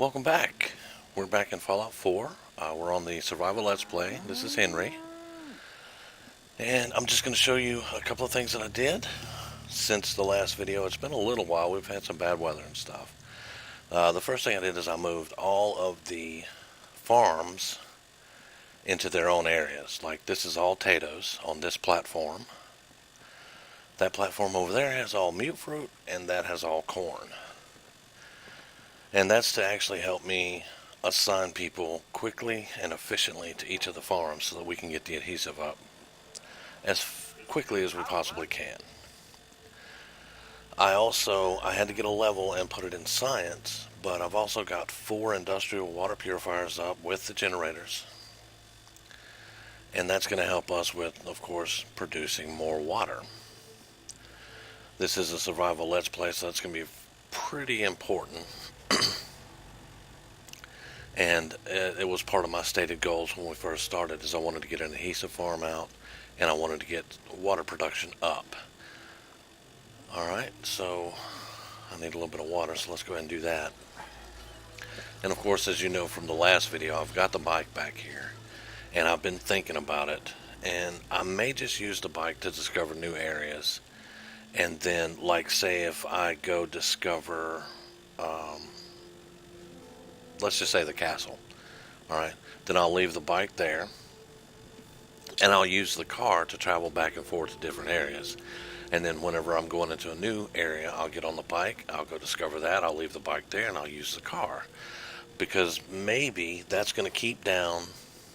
Welcome back. We're back in Fallout 4. We're on the Survival Let's Play. This is Henry. And I'm just going to show you a couple of things that I did since the last video. It's been a little while. We've had some bad weather and stuff. The first thing I did is I moved all of the farms into their own areas. Like this is all potatoes on this platform. That platform over there has all mute fruit, and that has all corn. And that's to actually help me assign people quickly and efficiently to each of the farms so that we can get the adhesive up as quickly as we possibly can. I had to get a level and put it in science, but I've also got 4 industrial water purifiers up with the generators. And that's going to help us with, of course, producing more water. This is a survival let's play, so that's going to be pretty important. And it was part of my stated goals when we first started, is I wanted to get an adhesive farm out and I wanted to get water production up. Alright, so I need a little bit of water, so let's go ahead and do that. And of course, as you know from the last video, I've got the bike back here and I've been thinking about it, and I may just use the bike to discover new areas. And then, like, say if I go discover let's just say the castle, alright, then I'll leave the bike there and I'll use the car to travel back and forth to different areas. And then whenever I'm going into a new area, I'll get on the bike, I'll go discover that, I'll leave the bike there, and I'll use the car, because maybe that's going to keep down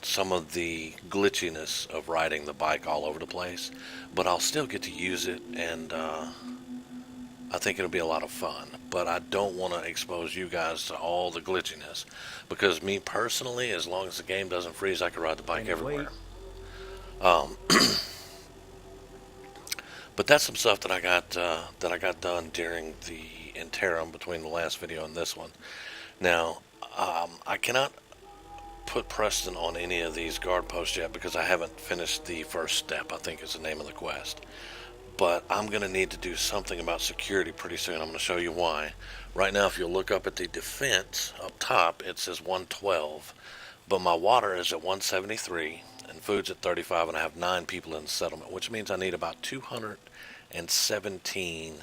some of the glitchiness of riding the bike all over the place, but I'll still get to use it, and I think it'll be a lot of fun. But I don't want to expose you guys to all the glitchiness, because me personally, as long as the game doesn't freeze, I can ride the bike everywhere. But that's some stuff that I got done during the interim between the last video and this one. Now, I cannot put Preston on any of these guard posts yet because I haven't finished the first step, I think is the name of the quest. But I'm going to need to do something about security pretty soon. I'm going to show you why. Right now, if you look up at the defense up top, it says 112. But my water is at 173 and food's at 35, and I have 9 people in the settlement, which means I need about 217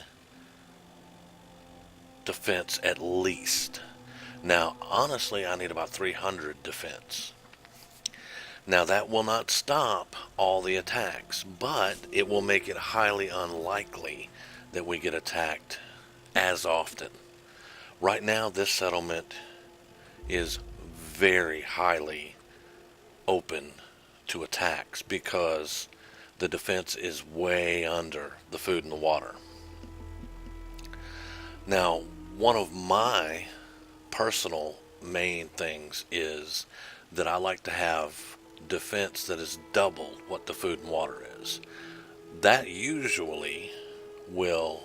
defense at least. Now, honestly, I need about 300 defense. Now, that will not stop all the attacks, but it will make it highly unlikely that we get attacked as often. Right now, this settlement is very highly open to attacks because the defense is way under the food and the water. Now, one of my personal main things is that I like to have defense that is double what the food and water is. That usually will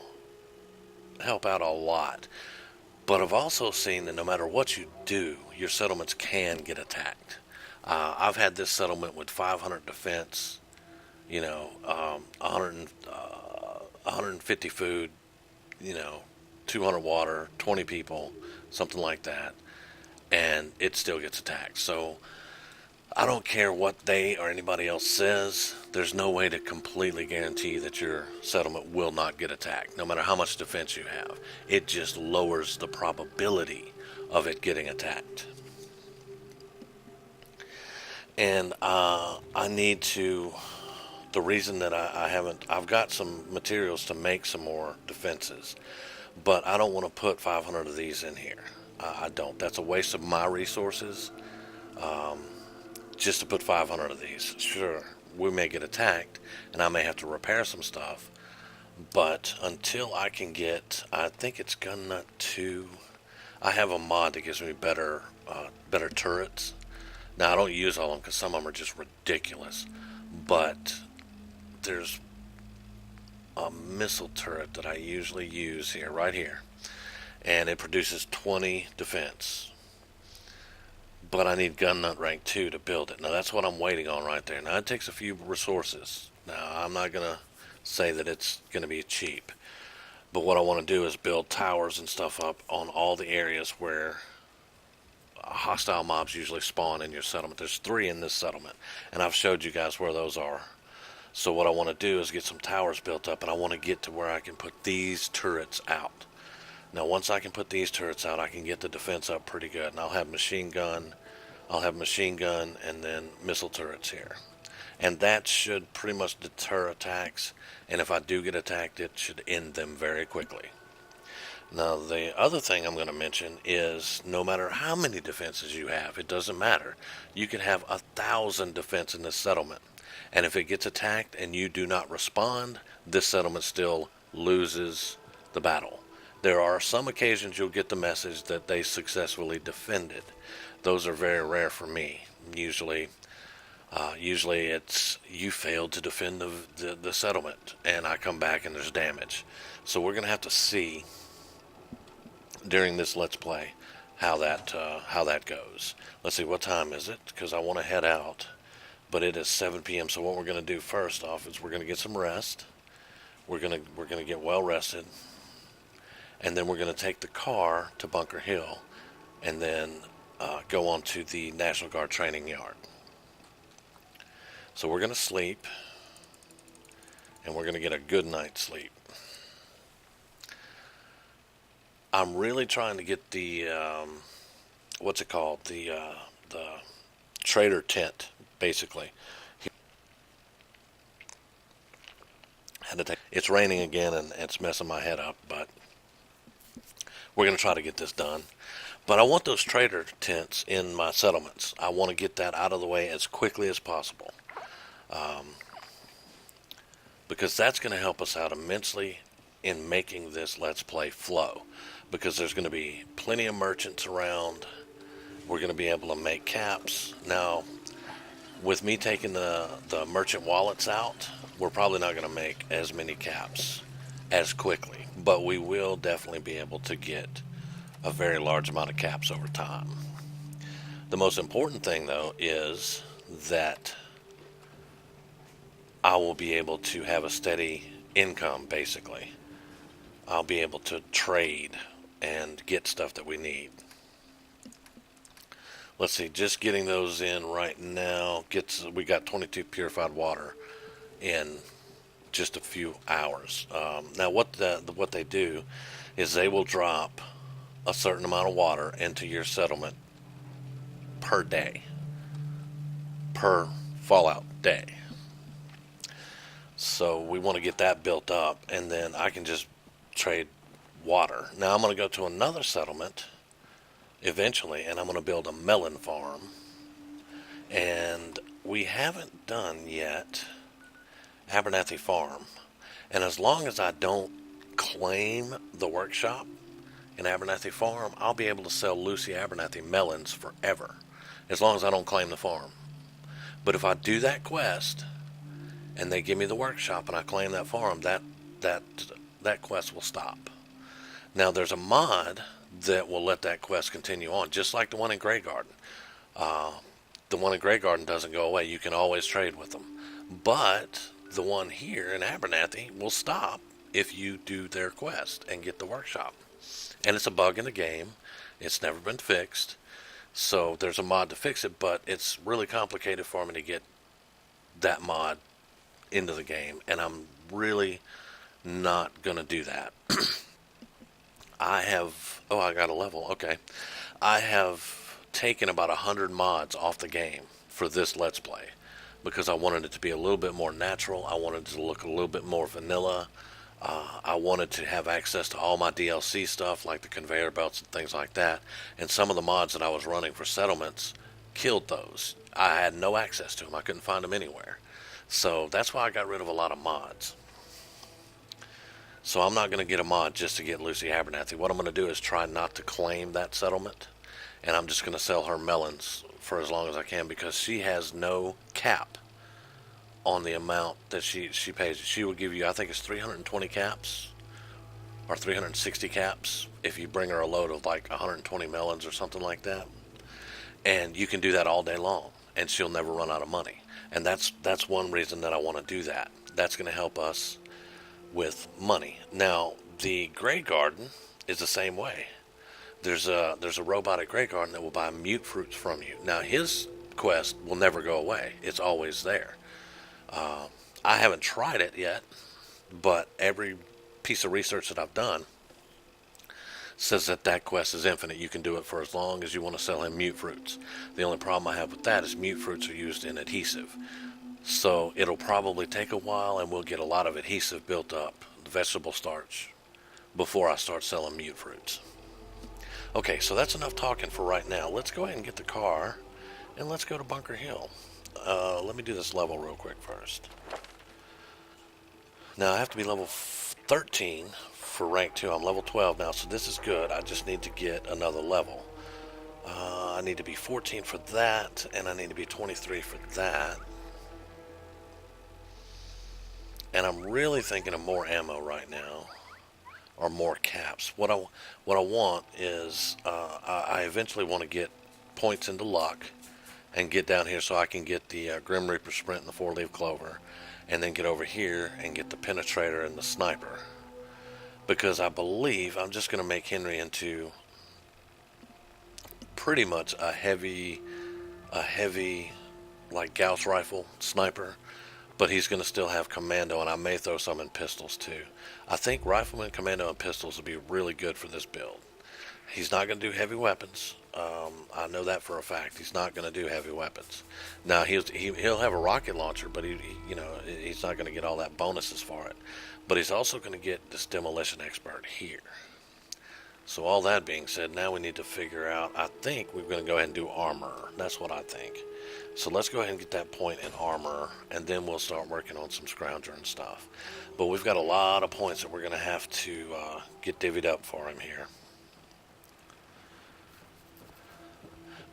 help out a lot. But I've also seen that no matter what you do, your settlements can get attacked. I've had this settlement with 500 defense, 150 food, 200 water, 20 people, something like that, and it still gets attacked. So I don't care what they or anybody else says, there's no way to completely guarantee that your settlement will not get attacked, no matter how much defense you have. It just lowers the probability of it getting attacked. And the reason that I've got some materials to make some more defenses, but I don't want to put 500 of these in here. I don't. That's a waste of my resources. Just to put 500 of these. Sure, we may get attacked, and I may have to repair some stuff, but until I can get, I think it's Gun Nut 2, I have a mod that gives me better turrets. Now, I don't use all of them because some of them are just ridiculous, but there's a missile turret that I usually use here, right here, and it produces 20 defense. But I need Gun Nut rank 2 to build it. Now, that's what I'm waiting on right there. Now, it takes a few resources. Now, I'm not going to say that it's going to be cheap. But what I want to do is build towers and stuff up on all the areas where hostile mobs usually spawn in your settlement. There's 3 in this settlement, and I've showed you guys where those are. So what I want to do is get some towers built up, and I want to get to where I can put these turrets out. Now, once I can put these turrets out, I can get the defense up pretty good, and I'll have machine gun, and then missile turrets here. And that should pretty much deter attacks, and if I do get attacked, it should end them very quickly. Now, the other thing I'm going to mention is no matter how many defenses you have, it doesn't matter. You can have 1,000 defense in this settlement, and if it gets attacked and you do not respond, this settlement still loses the battle. There are some occasions you'll get the message that they successfully defended. Those are very rare for me. Usually it's you failed to defend the settlement, and I come back and there's damage. So we're going to have to see during this Let's Play how that goes. Let's see, what time is it? Because I want to head out, but it is 7 p.m. So what we're going to do first off is we're going to get some rest. We're going to get well rested, and then we're going to take the car to Bunker Hill, and then go on to the National Guard training yard. So we're going to sleep, and we're going to get a good night's sleep. I'm really trying to get the, what's it called, the trader tent, basically. It's raining again, and it's messing my head up, but we're going to try to get this done. But I want those trader tents in my settlements. I want to get that out of the way as quickly as possible. Because that's going to help us out immensely in making this Let's Play flow. Because there's going to be plenty of merchants around. We're going to be able to make caps. Now, with me taking the merchant wallets out, we're probably not going to make as many caps as quickly. But we will definitely be able to get a very large amount of caps over time. The most important thing, though, is that I will be able to have a steady income, basically. I'll be able to trade and get stuff that we need. Let's see, just getting those in right now we got 22 purified water in just a few hours. Now what they do is they will drop a certain amount of water into your settlement per day, per fallout day. So we want to get that built up, and then I can just trade water. Now I'm going to go to another settlement eventually, and I'm going to build a melon farm. And we haven't done yet Abernathy Farm. And as long as I don't claim the workshop in Abernathy Farm, I'll be able to sell Lucy Abernathy melons forever, as long as I don't claim the farm. But if I do that quest and they give me the workshop and I claim that farm, that quest will stop. Now there's a mod that will let that quest continue on, just like the one in Grey Garden. The one in Grey Garden doesn't go away. You can always trade with them. But the one here in Abernathy will stop if you do their quest and get the workshop. And it's a bug in the game. It's never been fixed. So there's a mod to fix it, but it's really complicated for me to get that mod into the game. And I'm really not going to do that. I got a level. Okay. I have taken about 100 mods off the game for this Let's Play because I wanted it to be a little bit more natural. I wanted it to look a little bit more vanilla. I wanted to have access to all my DLC stuff like the conveyor belts and things like that. And some of the mods that I was running for settlements killed those. I had no access to them. I couldn't find them anywhere. So that's why I got rid of a lot of mods. So I'm not going to get a mod just to get Lucy Abernathy. What I'm going to do is try not to claim that settlement. And I'm just going to sell her melons for as long as I can because she has no cap on the amount that she pays. She will give you, I think it's 320 caps or 360 caps if you bring her a load of like 120 melons or something like that. And you can do that all day long and she'll never run out of money. And that's one reason that I want to do that. That's going to help us with money. Now, the Grey Garden is the same way. there's a robot at Grey Garden that will buy mute fruits from you. Now his quest will never go away. It's always there. I haven't tried it yet, but every piece of research that I've done says that that quest is infinite. You can do it for as long as you want to sell him mute fruits. The only problem I have with that is mute fruits are used in adhesive. So it'll probably take a while and we'll get a lot of adhesive built up, vegetable starch, before I start selling mute fruits. Okay, so that's enough talking for right now. Let's go ahead and get the car and let's go to Bunker Hill. Let me do this level real quick first. Now I have to be level 13 for rank 2. I'm level 12 now, so this is good. I just need to get another level. I need to be 14 for that, and I need to be 23 for that. And I'm really thinking of more ammo right now, or more caps. What I want is I eventually want to get points into luck and get down here so I can get the Grim Reaper Sprint and the 4-leaf clover, and then get over here and get the penetrator and the sniper. Because I believe I'm just going to make Henry into pretty much a heavy like Gauss rifle sniper, but he's going to still have commando, and I may throw some in pistols too. I think rifleman, commando, and pistols will be really good for this build. He's not going to do heavy weapons. I know that for a fact. He's not going to do heavy weapons. Now he'll have a rocket launcher, but he's not going to get all that bonuses for it. But he's also going to get this demolition expert here. So all that being said, now we need to figure out. I think we're going to go ahead and do armor. That's what I think. So let's go ahead and get that point in armor, and then we'll start working on some scrounger and stuff. But we've got a lot of points that we're going to have to get divvied up for him here.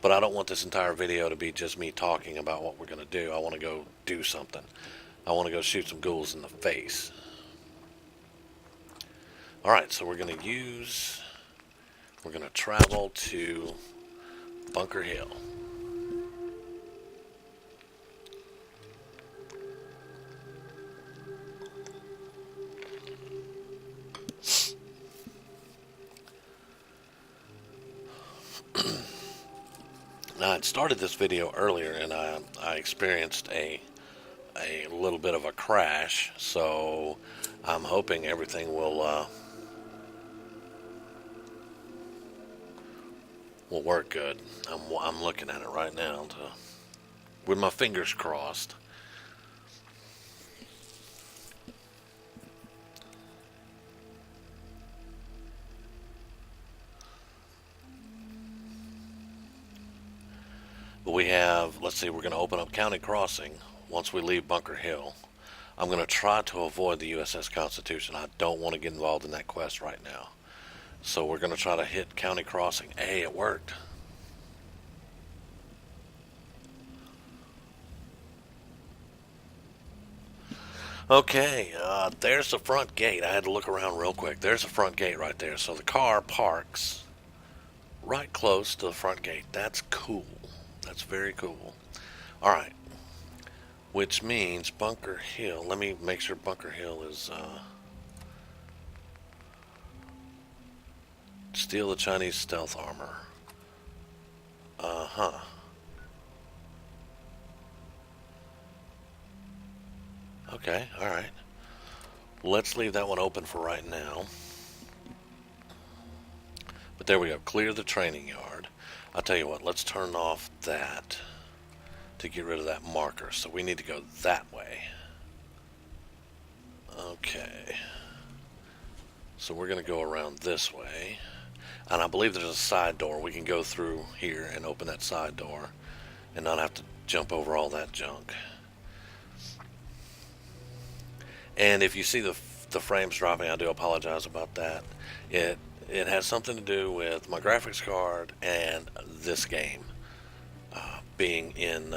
But I don't want this entire video to be just me talking about what we're going to do. I want to go do something. I want to go shoot some ghouls in the face. Alright, so we're going to travel to Bunker Hill. Now, I'd started this video earlier and I experienced a little bit of a crash, so I'm hoping everything will work good. I'm looking at it right now with my fingers crossed. But we have, let's see, we're going to open up County Crossing once we leave Bunker Hill. I'm going to try to avoid the USS Constitution. I don't want to get involved in that quest right now. So we're going to try to hit County Crossing. Hey, it worked. Okay, there's the front gate. I had to look around real quick. There's the front gate right there. So the car parks right close to the front gate. That's cool. That's very cool. Alright. Which means Bunker Hill. Let me make sure Bunker Hill is... steal the Chinese stealth armor. Uh-huh. Okay, alright. Let's leave that one open for right now. But there we go. Clear the training yard. I'll tell you what, let's turn off that to get rid of that marker. So we need to go that way. Okay. So we're going to go around this way. And I believe there's a side door. We can go through here and open that side door and not have to jump over all that junk. And if you see the frames dropping, I do apologize about that. It has something to do with my graphics card and this game being in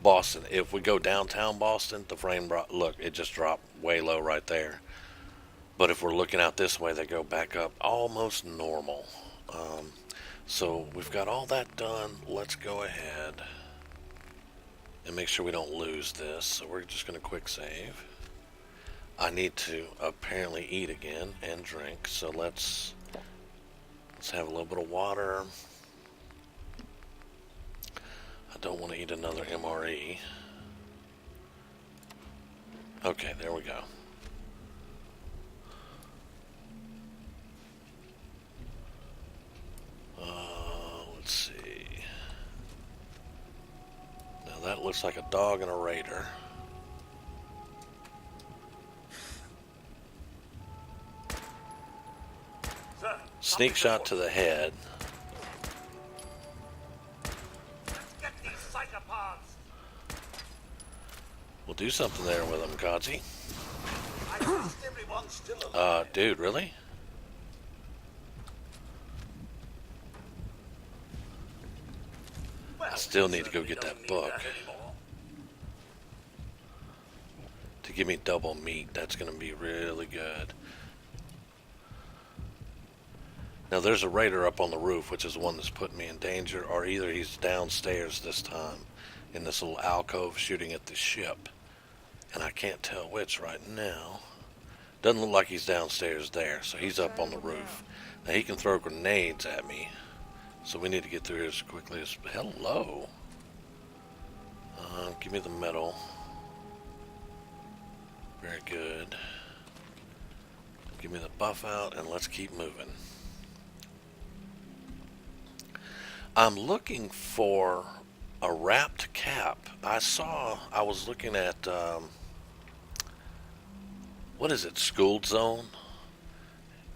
Boston. If we go downtown Boston, the frame look, it just dropped way low right there. But if we're looking out this way, they go back up almost normal. So we've got all that done. Let's go ahead and make sure we don't lose this. So we're just going to quick save. I need to apparently eat again and drink. So let's Let's have a little bit of water. I don't want to eat another MRE. Okay, there we go. Let's see. Now that looks like a dog and a raider. Sneak shot to the head. Let's get these psychopaths. We'll do something there with them, Kazi. I trust everyone's still alive. Dude, really? Well, I still need to go certainly get don't that need book. that anymore. To give me double meat, that's going to be really good. Now there's a raider up on the roof, which is the one that's putting me in danger, or either he's downstairs this time in this little alcove shooting at the ship. And I can't tell which right now. Doesn't look like he's downstairs there, so he's up on the roof. Now he can throw grenades at me, so we need to get through here as quickly as... Hello! Give me the metal. Very good. Give me the buff out, and let's keep moving. I'm looking for a wrapped cap. I was looking at, what is it, School Zone?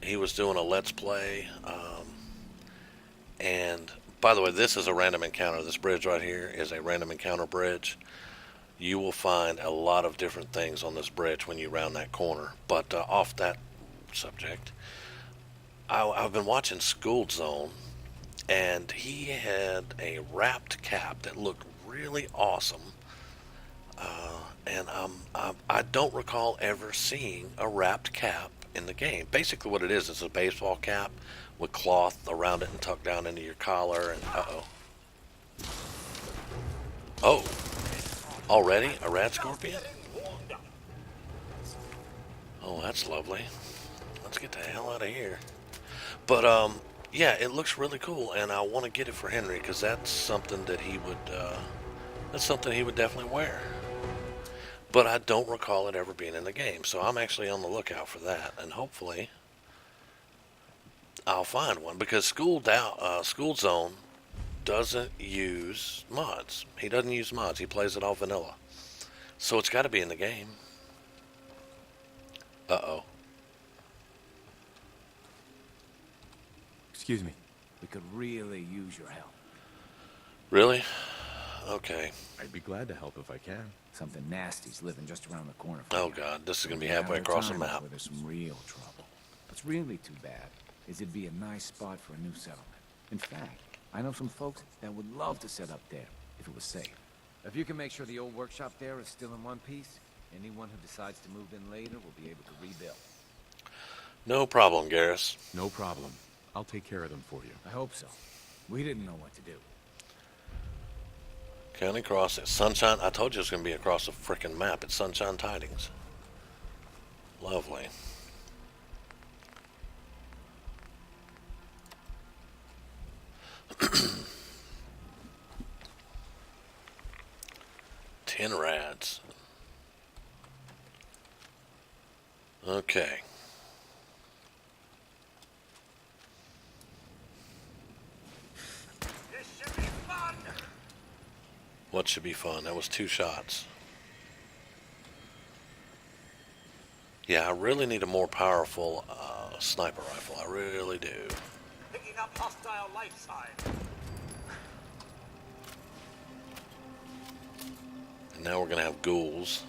He was doing a Let's Play, and by the way, this is a random encounter. This bridge right here is a random encounter bridge. You will find a lot of different things on this bridge when you round that corner. But off that subject, I've been watching School Zone, and he had a wrapped cap that looked really awesome. And I don't recall ever seeing a wrapped cap in the game. Basically what it is a baseball cap with cloth around it and tucked down into your collar. And oh, already a rad scorpion? Oh, that's lovely. Let's get the hell out of here. But yeah, it looks really cool, and I want to get it for Henry because that's something that he would definitely wear. But I don't recall it ever being in the game, so I'm actually on the lookout for that, and hopefully I'll find one because School Zone doesn't use mods. He doesn't use mods. He plays it all vanilla, so it's got to be in the game. Uh-oh. Excuse me. We could really use your help. Really? Okay. I'd be glad to help if I can. Something nasty's living just around the corner from Oh here. God, this is gonna be Now halfway the across the time map. where there's some real trouble. What's really too bad is it'd be a nice spot for a new settlement. In fact, I know some folks that would love to set up there if it was safe. If you can make sure the old workshop there is still in one piece, anyone who decides to move in later will be able to rebuild. No problem, Garrus. No problem. I'll take care of them for you. I hope so. We didn't know what to do. County Crossing. Sunshine. I told you it was going to be across the frickin' map. It's Sunshine Tidings. Lovely. Ten rads. Okay. This should be fun. What should be fun? That was 2 shots. Yeah, I really need a more powerful sniper rifle. I really do. Picking up hostile life signs. And now we're going to have ghouls.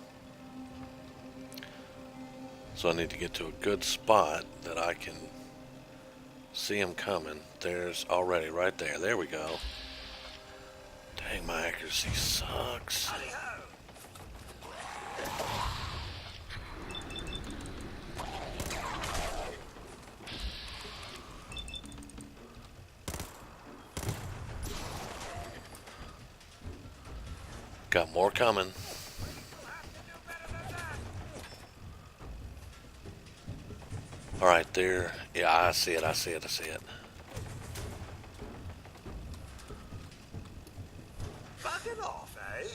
So I need to get to a good spot that I can see them coming. There's already right there. There we go. Dang, my accuracy sucks. Howdy-ho. Got more coming. All right, there. Yeah, I see it. I see it. I see it. Slacking off, eh?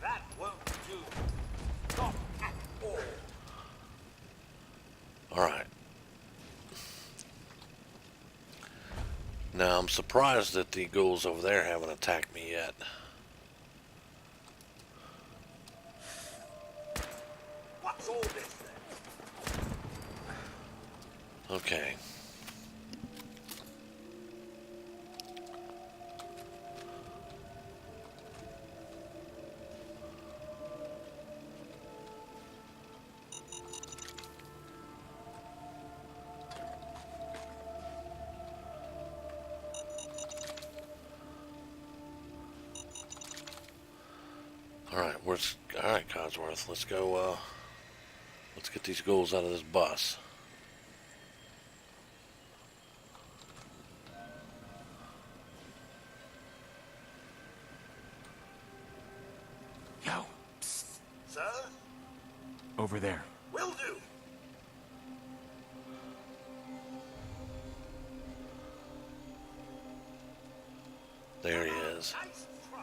That won't do. Not at all. Alright. Now, I'm surprised that the ghouls over there haven't attacked me yet. What's all this then? Okay. Alright, Codsworth, let's go, let's get these ghouls out of this bus. Yo, psst, Sir? over there. Will do. There he is. Nice try.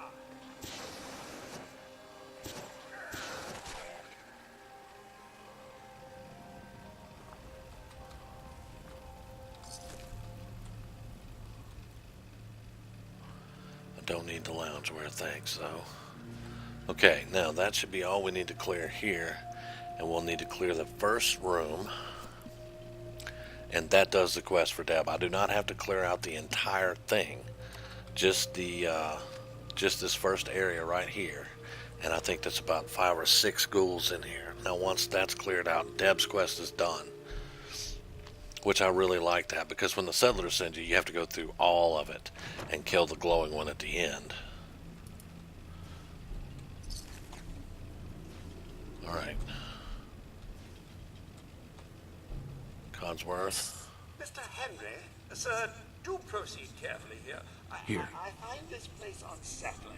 I don't need the loungewear, thanks, though. Okay, now that should be all we need to clear here. And we'll need to clear the first room. And that does the quest for Deb. I do not have to clear out the entire thing. Just the, just this first area right here. And I think that's about 5 or 6 ghouls in here. Now once that's cleared out, Deb's quest is done. Which I really like that, because when the settlers send you, you have to go through all of it and kill the glowing one at the end. Alright. Codsworth. Mr. Henry, sir, do proceed carefully here. Here. I find this place unsettling.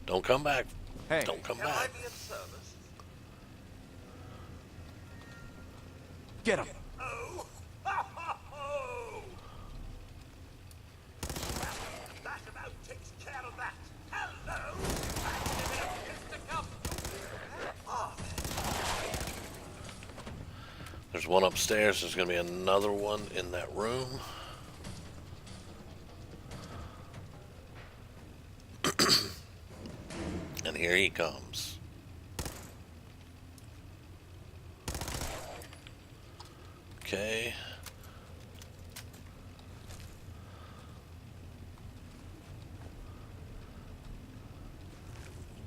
Don't come back. Hey. Don't come Can I back. be of service? Get him. Oh! Ha ha ho! That about takes care of that. Hello! There's one upstairs. There's going to be another one in that room. And here he comes. Okay.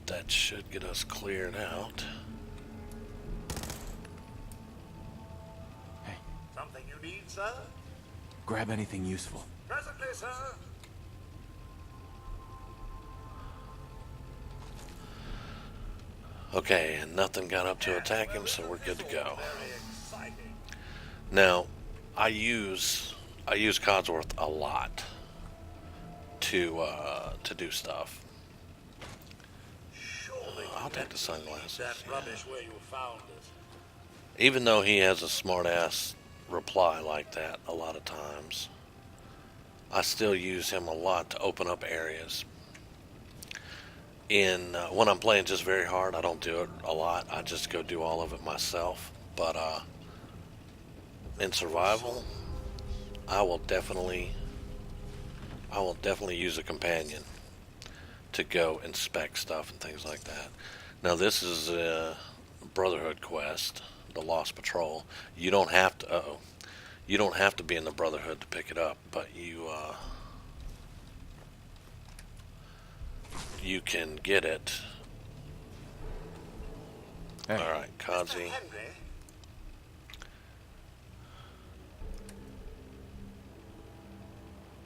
That should get us cleared out. Hey, Something you need, sir? grab anything useful. Presently, sir. Okay, and nothing got up to attack him, so we're good to go. Very exciting. Now, I use Codsworth a lot to do stuff. Surely I'll you take the didn't sunglasses, leave that yeah. rubbish where you found it. Even though he has a smart-ass reply like that a lot of times, I still use him a lot to open up areas. When I'm playing just very hard, I don't do it a lot. I just go do all of it myself. But in survival, I will definitely use a companion to go inspect stuff and things like that. Now this is a Brotherhood quest, the Lost Patrol. You don't have to. You don't have to be in the Brotherhood to pick it up, but you can get it. Hey. All right, Mr. Kazi. Henry,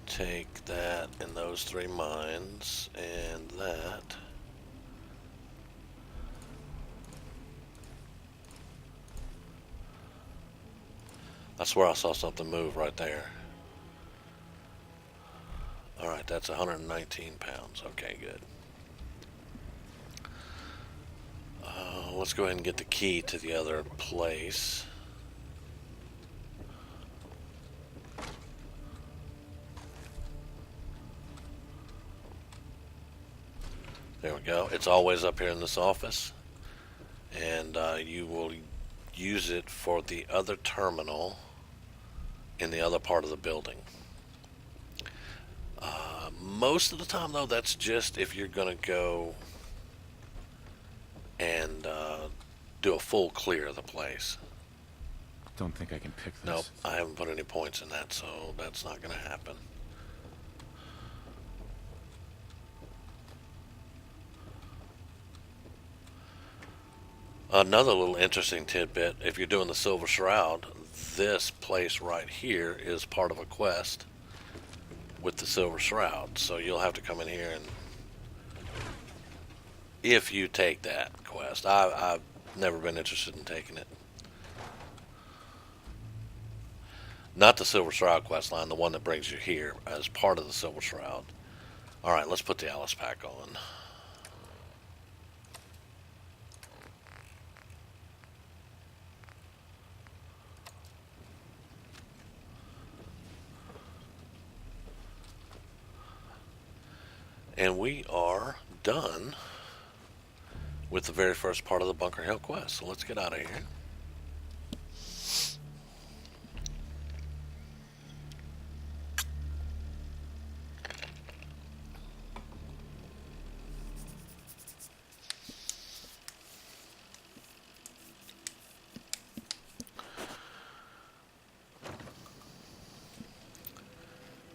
Take that and those 3 mines and that. I swear I saw something move right there. Alright, that's 119 pounds. Okay, good. Let's go ahead and get the key to the other place. There we go. It's always up here in this office, and you will use it for the other terminal in the other part of the building. Most of the time, though, that's just if you're going to go and do a full clear of the place. Don't think I can pick this. Nope, I haven't put any points in that, so that's not going to happen. Another little interesting tidbit, if you're doing the Silver Shroud, this place right here is part of a quest with the Silver Shroud. So you'll have to come in here and, if you take that quest. I've never been interested in taking it. Not the Silver Shroud quest line, the one that brings you here as part of the Silver Shroud. Alright, let's put the Alice pack on. And we are done with the very first part of the Bunker Hill quest. So let's get out of here.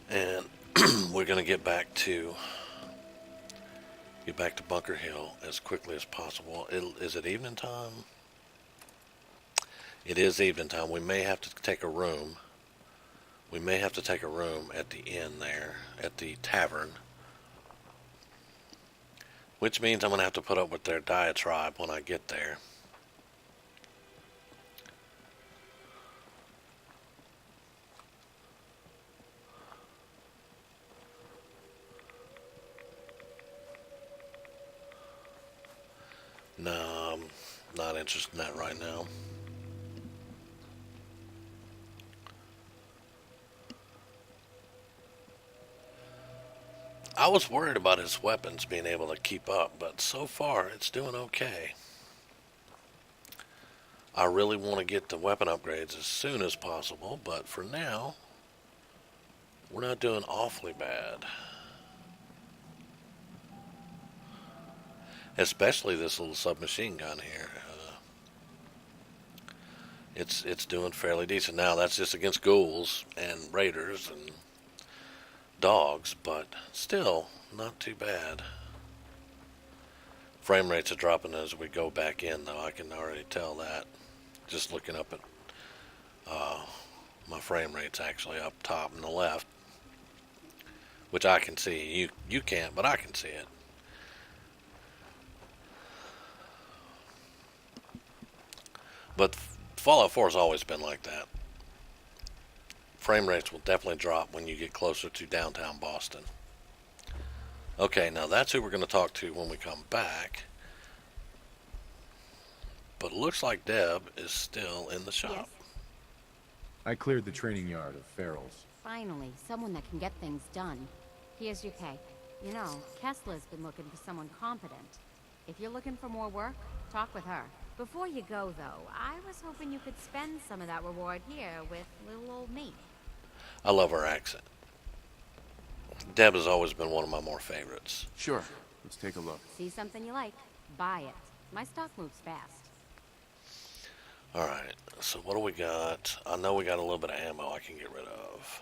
And we're going to get back to Bunker Hill as quickly as possible. Is it evening time? It is evening time. We may have to take a room. We may have to take a room at the inn there, at the tavern. Which means I'm going to have to put up with their diatribe when I get there. No, I'm not interested in that right now. I was worried about his weapons being able to keep up, but so far it's doing okay. I really want to get the weapon upgrades as soon as possible, but for now, we're not doing awfully bad. Especially this little submachine gun here. It's doing fairly decent. Now that's just against ghouls and raiders and dogs, but still not too bad. Frame rates are dropping as we go back in, though. I can already tell that. Just looking up at my frame rate's actually up top in the left, which I can see. You can't, but I can see it. But Fallout 4 has always been like that. Frame rates will definitely drop when you get closer to downtown Boston. Okay, now that's who we're going to talk to when we come back. But it looks like Deb is still in the shop. Yes. I cleared the training yard of Farrell's. Finally, someone that can get things done. Here's your cake. You know, Kessler's been looking for someone competent. If you're looking for more work, talk with her. Before you go, though, I was hoping you could spend some of that reward here with little old me. I love her accent. Deb has always been one of my more favorites. Sure. Let's take a look. See something you like, buy it. My stock moves fast. Alright, so what do we got? I know we got a little bit of ammo I can get rid of.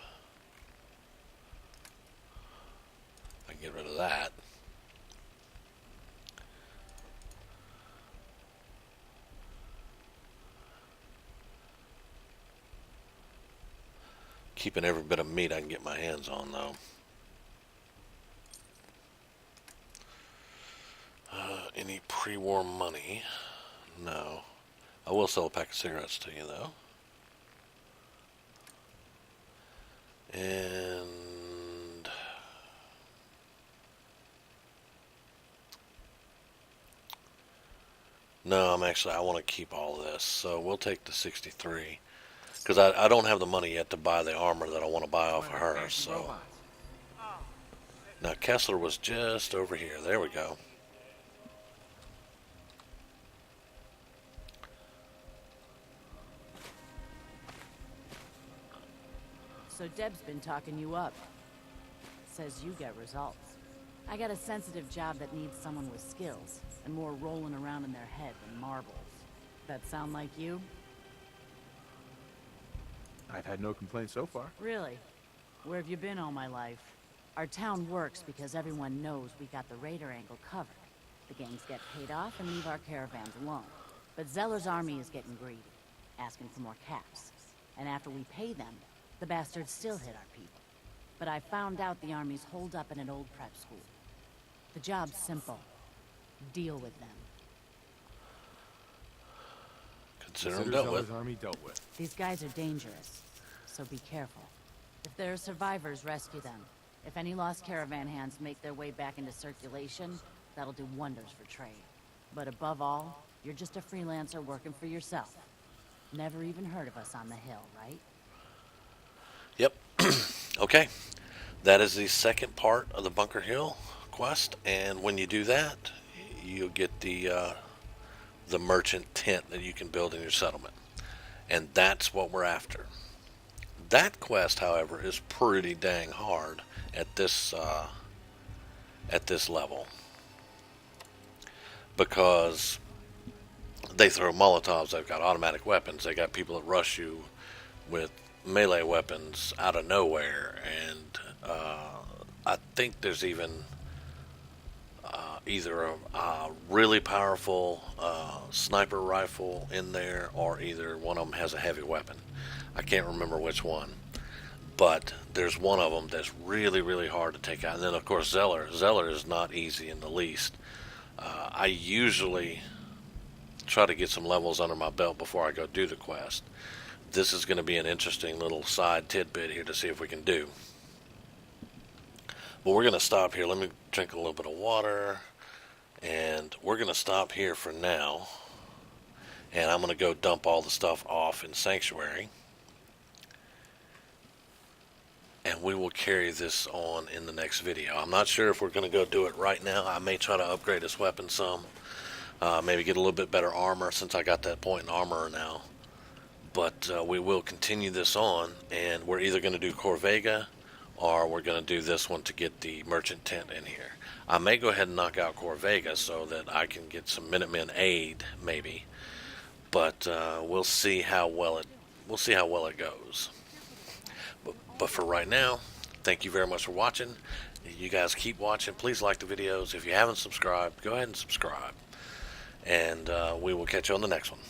I can get rid of that. Keeping every bit of meat I can get my hands on, though. Any pre-war money? No. I will sell a pack of cigarettes to you, though. And no, I want to keep all of this, so we'll take the 63. Because I don't have the money yet to buy the armor that I want to buy off of her, so. Now, Kessler was just over here. There we go. So Deb's been talking you up. Says you get results. I got a sensitive job that needs someone with skills, and more rolling around in their head than marbles. That sound like you? I've had no complaints so far. Really? Where have you been all my life? Our town works because everyone knows we got the raider angle covered. The gangs get paid off and leave our caravans alone. But Zeller's army is getting greedy, asking for more caps. And after we pay them, the bastards still hit our people. But I found out the army's holed up in an old prep school. The job's simple. Deal with them. Consider Consider them dealt with. Zeller's army dealt with. These guys are dangerous, so be careful. If there are survivors, rescue them. If any lost caravan hands make their way back into circulation, that'll do wonders for trade. But above all, you're just a freelancer working for yourself. Never even heard of us on the hill, right? Yep. Okay. That is the second part of the Bunker Hill quest, and when you do that, you'll get the merchant tent that you can build in your settlement. And that's what we're after. That quest, however, is pretty dang hard at this level, because they throw Molotovs. They've got automatic weapons. They got people that rush you with melee weapons out of nowhere, and I think there's even either a really powerful sniper rifle in there, or either one of them has a heavy weapon. I can't remember which one, but there's one of them that's really, really hard to take out. And then, of course, Zeller is not easy in the least. I usually try to get some levels under my belt before I go do the quest. This is going to be an interesting little side tidbit here to see if we can do. But we're going to stop here. Let me drink a little bit of water. And we're going to stop here for now. And I'm going to go dump all the stuff off in Sanctuary. And we will carry this on in the next video. I'm not sure if we're going to go do it right now. I may try to upgrade this weapon some. Maybe get a little bit better armor, since I got that point in armor now. But we will continue this on, and we're either going to do Corvega, or we're going to do this one to get the merchant tent in here. I may go ahead and knock out Corvega so that I can get some Minutemen aid, maybe. But we'll see how well it goes. But for right now, thank you very much for watching. You guys keep watching. Please like the videos. If you haven't subscribed, go ahead and subscribe. And we will catch you on the next one.